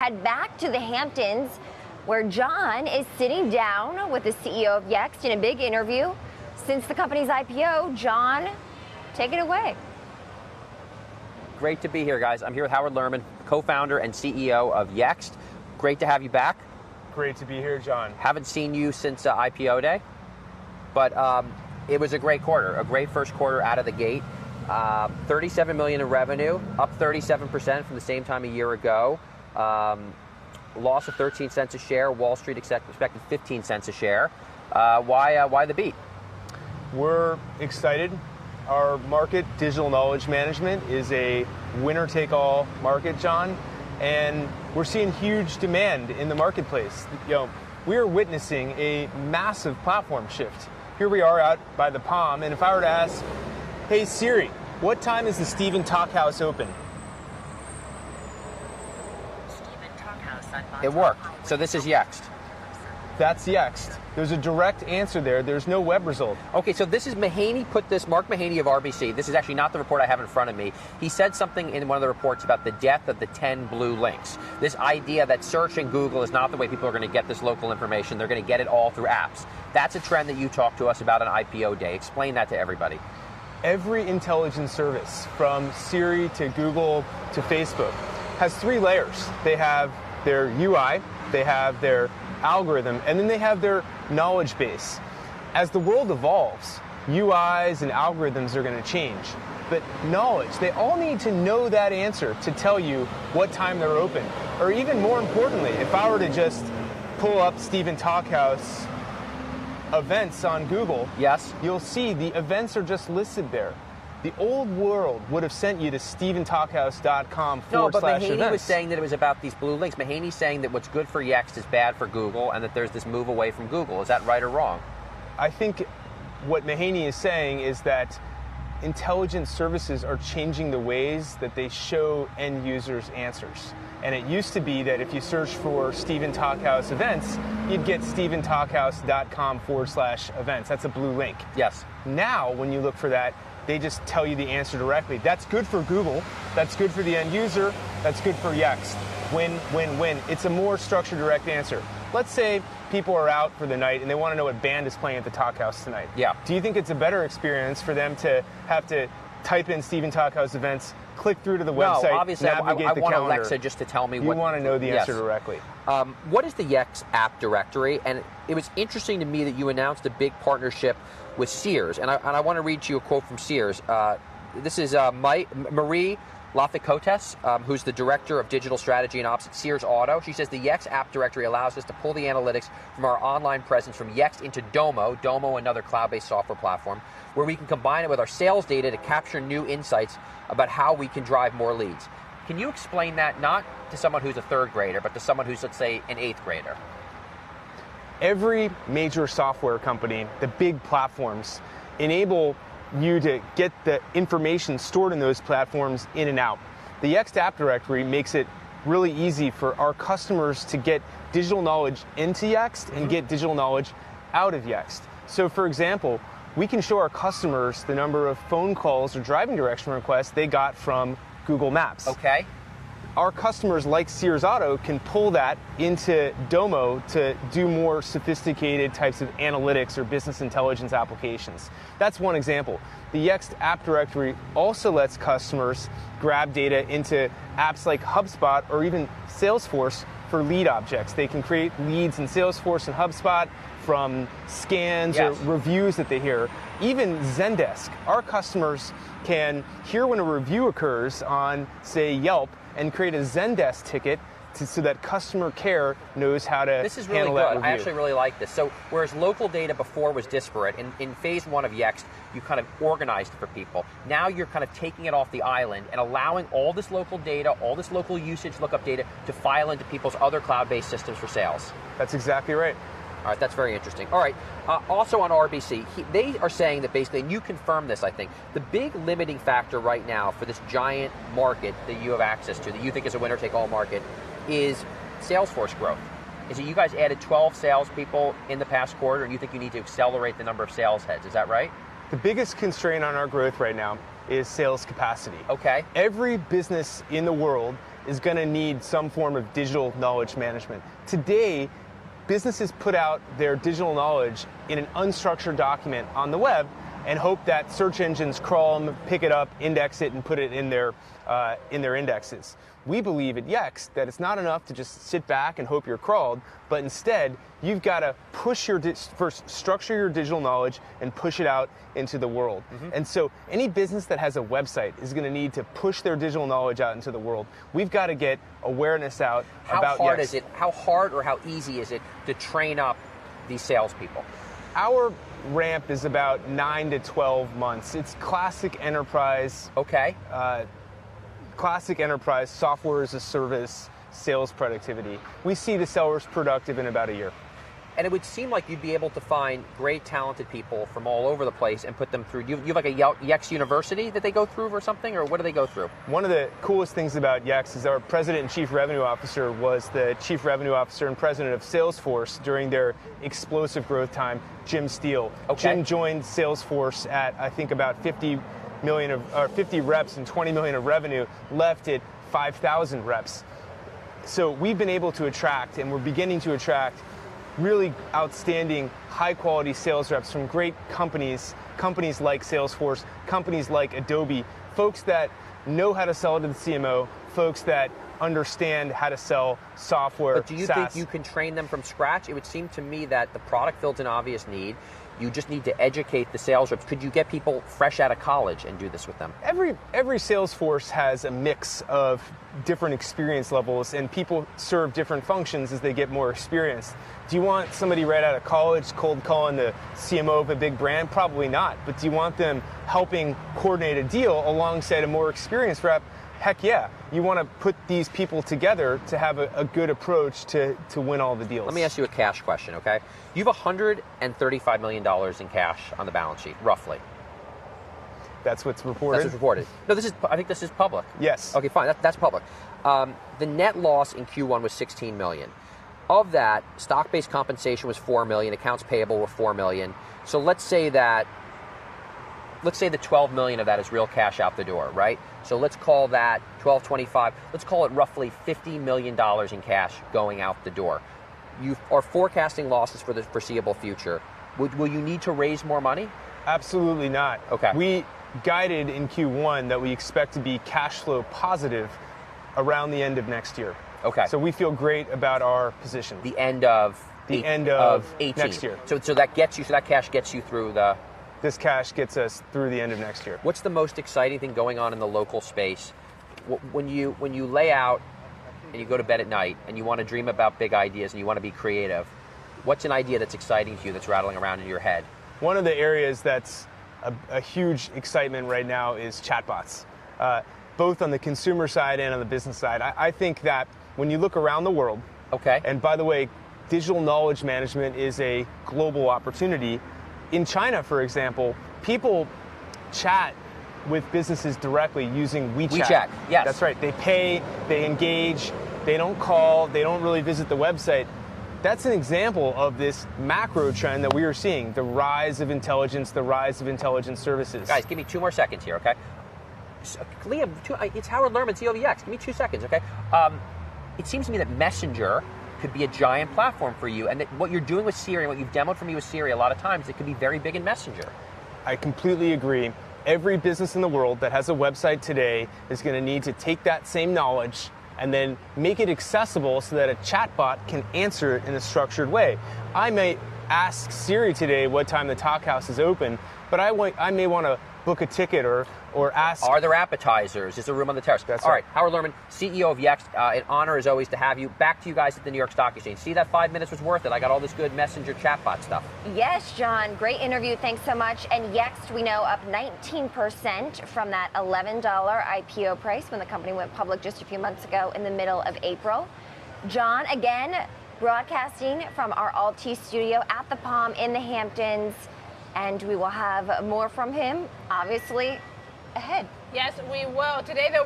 head back to the Hamptons, where John is sitting down with the CEO of Yext in a big interview. Since the company's IPO, John, take it away. Great to be here, guys. I'm here with Howard Lerman, co-founder and CEO of Yext. Great to have you back. Great to be here, John. Haven't seen you since IPO day, but it was a great quarter, a great first quarter out of the gate. $37 million in revenue, up 37% from the same time a year ago. Loss of 13 cents a share. Wall Street expected 15 cents a share. Why the beat? We're excited. Our market, digital knowledge management, is a winner-take-all market, John, and we're seeing huge demand in the marketplace. We are witnessing a massive platform shift. Here we are out by the Palm, and if I were to ask, hey Siri, what time is the Stephen Talkhouse open? It worked. So this is Yext. That's Yext. There's a direct answer there. There's no web result. Okay, so this is Mahaney put this, Mark Mahaney of RBC. This is actually not the report I have in front of me. He said something in one of the reports about the death of the 10 blue links. This idea that search in Google is not the way people are going to get this local information. They're going to get it all through apps. That's a trend that you talked to us about on IPO day. Explain that to everybody. Every intelligence service, from Siri to Google to Facebook, has three layers. They have their UI, they have their algorithm, and then they have their knowledge base. As the world evolves, UIs and algorithms are going to change. But knowledge, they all need to know that answer to tell you what time they're open. Or even more importantly, if I were to just pull up Stephen Talkhouse events on Google, yes, you'll see the events are just listed there. The old world would have sent you to stephentalkhouse.com/events. No, but Mahaney was saying that it was about these blue links. Mahaney's saying that what's good for Yext is bad for Google, and that there's this move away from Google. Is that right or wrong? I think what Mahaney is saying is that intelligence services are changing the ways that they show end users answers. And it used to be that if you search for Stephen Talkhouse events, you'd get stephentalkhouse.com/events. That's a blue link. Yes. Now, when you look for that, they just tell you the answer directly. That's good for Google. That's good for the end user. That's good for Yext. Win, win, win. It's a more structured, direct answer. Let's say people are out for the night and they want to know what band is playing at the Talkhouse tonight. Yeah. Do you think it's a better experience for them to have to type in Stephen Talkhouse events, click through to the website, no, obviously navigate I the want calendar? Alexa just to tell me you what... You want to know the answer directly. What is the Yext app directory? And it was interesting to me that you announced a big partnership with Sears. And I want to read to you a quote from Sears. This is Marie Laficotes, who's the Director of Digital Strategy and Ops at Sears Auto. She says the Yext app directory allows us to pull the analytics from our online presence from Yext into Domo, another cloud-based software platform, where we can combine it with our sales data to capture new insights about how we can drive more leads. Can you explain that, not to someone who's a third grader, but to someone who's, let's say, an eighth grader? Every major software company, the big platforms, enable you to get the information stored in those platforms in and out. The Yext app directory makes it really easy for our customers to get digital knowledge into Yext and get digital knowledge out of Yext. So for example, we can show our customers the number of phone calls or driving direction requests they got from Google Maps. Okay. Our customers, like Sears Auto, can pull that into Domo to do more sophisticated types of analytics or business intelligence applications. That's one example. The Yext app directory also lets customers grab data into apps like HubSpot or even Salesforce for lead objects. They can create leads in Salesforce and HubSpot from scans or reviews that they hear. Even Zendesk. Our customers can hear when a review occurs on, say, Yelp, and create a Zendesk ticket so that customer care knows how to handle that review. This is really good. I actually really like this. So whereas local data before was disparate, in phase one of Yext, you kind of organized it for people. Now you're kind of taking it off the island and allowing all this local data, all this local usage lookup data to file into people's other cloud-based systems for sales. That's exactly right. All right, that's very interesting. All right, also on RBC, they are saying that basically, and you confirm this, I think, the big limiting factor right now for this giant market that you have access to, that you think is a winner-take-all market, is Salesforce growth. Is it you guys added 12 salespeople in the past quarter, and you think you need to accelerate the number of sales heads? Is that right? The biggest constraint on our growth right now is sales capacity. Okay. Every business in the world is going to need some form of digital knowledge management. Today, businesses put out their digital knowledge in an unstructured document on the web and hope that search engines crawl them, pick it up, index it, and put it in their indexes. We believe at Yext that it's not enough to just sit back and hope you're crawled, but instead you've got to push first structure your digital knowledge and push it out into the world. And so any business that has a website is going to need to push their digital knowledge out into the world. We've got to get awareness out about Yext. How hard or how easy is it to train up these salespeople? Our ramp is about 9 to 12 months. It's classic enterprise. Okay. Classic enterprise software as a service sales productivity. We see the sellers productive in about a year. And it would seem like you'd be able to find great talented people from all over the place and put them through. You have like a Yext University that they go through or something, or what do they go through? One of the coolest things about Yext is our president and chief revenue officer was the chief revenue officer and president of Salesforce during their explosive growth time, Jim Steele. Okay. Jim joined Salesforce at, I think, about 50 reps and 20 million of revenue, left at 5,000 reps. So we've been able to attract, and we're beginning to attract, really outstanding, high-quality sales reps from great companies like Salesforce, companies like Adobe, folks that know how to sell to the CMO, folks that understand how to sell software. But do you think you can train them from scratch? It would seem to me that the product fills an obvious need. You just need to educate the sales reps. Could you get people fresh out of college and do this with them? Every sales force has a mix of different experience levels, and people serve different functions as they get more experience. Do you want somebody right out of college cold calling the CMO of a big brand? Probably not. But do you want them helping coordinate a deal alongside a more experienced rep? Heck yeah. You want to put these people together to have a good approach to win all the deals. Let me ask you a cash question, okay? You have $135 million in cash on the balance sheet, roughly. That's what's reported? That's what's reported. No, I think this is public. Yes. Okay, fine. That's public. The net loss in Q1 was $16 million. Of that, stock-based compensation was $4 million. Accounts payable were $4 million. So let's say the $12 million of that is real cash out the door, right? So let's call that 1225. Let's call it roughly $50 million in cash going out the door. You are forecasting losses for the foreseeable future. Will you need to raise more money? Absolutely not. Okay. We guided in Q1 that we expect to be cash flow positive around the end of next year. Okay. So we feel great about our position. The end of 18 next year. So that cash gets you through the. This cash gets us through the end of next year. What's the most exciting thing going on in the local space? When you lay out and you go to bed at night and you want to dream about big ideas and you want to be creative, what's an idea that's exciting to you that's rattling around in your head? One of the areas that's a huge excitement right now is chatbots, both on the consumer side and on the business side. I think that when you look around the world, okay. And by the way, digital knowledge management is a global opportunity. In China, for example, people chat with businesses directly using WeChat. WeChat, yes. That's right. They pay, they engage, they don't call, they don't really visit the website. That's an example of this macro trend that we are seeing, the rise of intelligence, the rise of intelligence services. Guys, give me 2 more seconds here, okay? Liam, it's Howard Lerman, CEO of Yext. Give me 2 seconds, okay? It seems to me that Messenger could be a giant platform for you, and that what you're doing with Siri and what you've demoed for me with Siri, a lot of times, it could be very big in Messenger. I completely agree. Every business in the world that has a website today is going to need to take that same knowledge and then make it accessible so that a chatbot can answer it in a structured way. I may ask Siri today what time the Talk House is open, but I may want to book a ticket or ask. Are there appetizers? Is there room on the terrace? That's All right. Howard Lerman, CEO of Yext. An honor as always to have you. Back to you guys at the New York Stock Exchange. See, that 5 minutes was worth it. I got all this good Messenger chatbot stuff. Yes, John. Great interview. Thanks so much. And Yext, we know, up 19% from that $11 IPO price when the company went public just a few months ago in the middle of April. John, again, broadcasting from our Alt studio at the Palm in the Hamptons. And we will have more from him, obviously, ahead. Yes, we will. Today, though,